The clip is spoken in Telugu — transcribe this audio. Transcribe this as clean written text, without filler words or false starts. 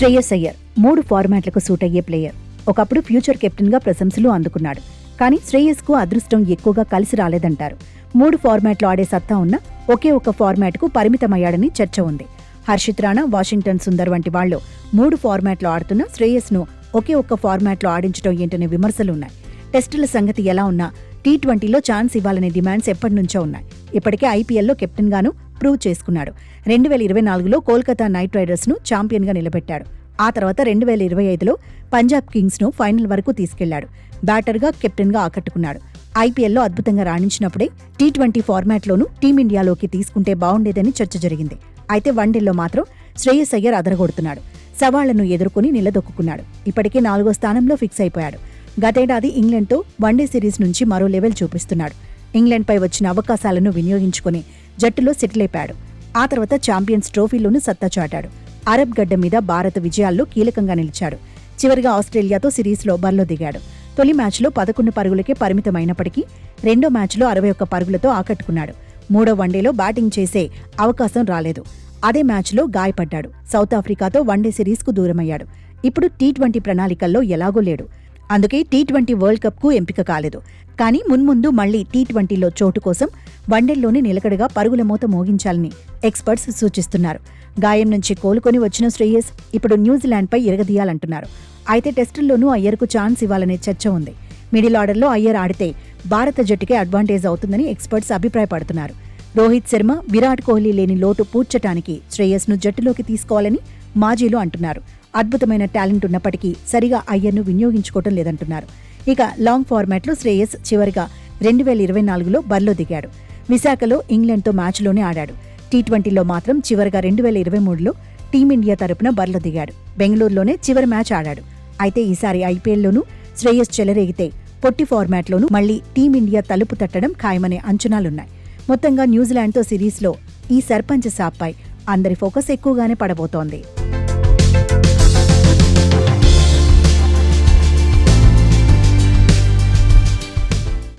శ్రేయస్ అయ్యర్ 3 ఫార్మాట్లకు సూట్ అయ్యే ప్లేయర్. ఒకప్పుడు ఫ్యూచర్ కెప్టెన్గా ప్రశంసలు అందుకున్నాడు. కానీ శ్రేయస్కు అదృష్టం ఎక్కువగా కలిసి రాలేదంటారు. 3 ఫార్మాట్లో ఆడే సత్తా ఉన్న ఒకే ఒక ఫార్మాట్కు పరిమితమయ్యాడని చర్చ ఉంది. హర్షిత్ రాణా, వాషింగ్టన్ సుందర్ వంటి వాళ్లు 3 ఫార్మాట్లో ఆడుతున్న శ్రేయస్ను ఒకే ఒక్క ఫార్మాట్లో ఆడించడం ఏంటనే విమర్శలున్నాయి. టెస్టుల సంగతి ఎలా ఉన్నా టీ20లో ఛాన్స్ ఇవ్వాలనే డిమాండ్స్ ఎప్పటినుంచో ఉన్నాయి. ఇప్పటికే ఐపీఎల్లో కెప్టెన్గాను ప్రూవ్ చేసుకున్నాడు. 2024లో కోల్కతా నైట్ రైడర్స్ను ఛాంపియన్గా నిలబెట్టాడు. ఆ తర్వాత 2025లో పంజాబ్ కింగ్స్ను ఫైనల్ వరకు తీసుకెళ్లాడు. బ్యాటర్గా, కెప్టెన్గా ఆకట్టుకున్నాడు. ఐపీఎల్లో అద్భుతంగా రాణించినప్పుడే టీ20 ఫార్మాట్లోనూ టీమిండియాలోకి తీసుకుంటే బావుండేదని చర్చ జరిగింది. అయితే వన్డేల్లో మాత్రం శ్రేయస్ అయ్యర్ అదరగొడుతున్నాడు. సవాళ్లను ఎదుర్కొని నిలదొక్కున్నాడు. ఇప్పటికే 4వ స్థానంలో ఫిక్స్ అయిపోయాడు. గతేడాది ఇంగ్లాండ్తో వన్డే సిరీస్ నుంచి మరో లెవెల్ చూపిస్తున్నాడు. ఇంగ్లాండ్పై వచ్చిన అవకాశాలను వినియోగించుకుని జట్టులో సెటిల్ అయిపోయాడు. ఆ తర్వాత ఛాంపియన్స్ ట్రోఫీలోనూ సత్తా చాటాడు. అరబ్ గడ్డ మీద భారత విజయాల్లో కీలకంగా నిలిచాడు. చివరిగా ఆస్ట్రేలియాతో సిరీస్లో బరిలో దిగాడు. తొలి మ్యాచ్లో 11 పరుగులకే పరిమితమైనప్పటికీ రెండో మ్యాచ్లో 61 పరుగులతో ఆకట్టుకున్నాడు. మూడో వన్డేలో బ్యాటింగ్ చేసే అవకాశం రాలేదు. అదే మ్యాచ్లో గాయపడ్డాడు. South ఆఫ్రికాతో one day సిరీస్కు దూరమయ్యాడు. ఇప్పుడు టీ20 ప్రణాళికల్లో ఎలాగో లేడు. అందుకే టీ20 వరల్డ్ కప్కు ఎంపిక కాలేదు. కానీ మున్ముందు మళ్లీ టీ20లో చోటు కోసం వన్డేల్లోనే నిలకడగా పరుగుల మోత మోగించాలని ఎక్స్పర్ట్స్ సూచిస్తున్నారు. గాయం నుంచి కోలుకొని వచ్చిన శ్రేయస్ ఇప్పుడు న్యూజిలాండ్పై ఇరగదీయాలంటున్నారు. అయితే టెస్టుల్లోనూ అయ్యర్కు ఛాన్స్ ఇవ్వాలనే చర్చ ఉంది. మిడిల్ ఆర్డర్లో అయ్యర్ ఆడితే భారత జట్టుకే అడ్వాంటేజ్ అవుతుందని ఎక్స్పర్ట్స్ అభిప్రాయపడుతున్నారు. రోహిత్ శర్మ, విరాట్ కోహ్లీ లేని లోటు పూడ్చటానికి శ్రేయస్ను జట్టులోకి తీసుకోవాలని మాజీలు అంటున్నారు. అద్భుతమైన టాలెంట్ ఉన్నప్పటికీ సరిగా అయ్యర్ను వినియోగించుకోవటం లేదంటున్నారు. ఇక లాంగ్ ఫార్మాట్లో శ్రేయస్ చివరిగా 2024లో బరిలో దిగాడు. విశాఖలో ఇంగ్లాండ్తో మ్యాచ్లోనే ఆడాడు. టీ20లో మాత్రం చివరిగా 2023లో టీమిండియా తరపున బరిలో దిగాడు. బెంగళూరులోనే చివరి మ్యాచ్ ఆడాడు. అయితే ఈసారి ఐపీఎల్లోనూ శ్రేయస్ చెలరేగితే పొట్టి ఫార్మాట్లోనూ మళ్లీ టీమిండియా తలుపు తట్టడం ఖాయమనే అంచనాలున్నాయి. మొత్తంగా న్యూజిలాండ్తో సిరీస్లో ఈ సర్పంచ్ సాప్పై అందరి ఫోకస్ ఎక్కువగానే పడబోతోంది.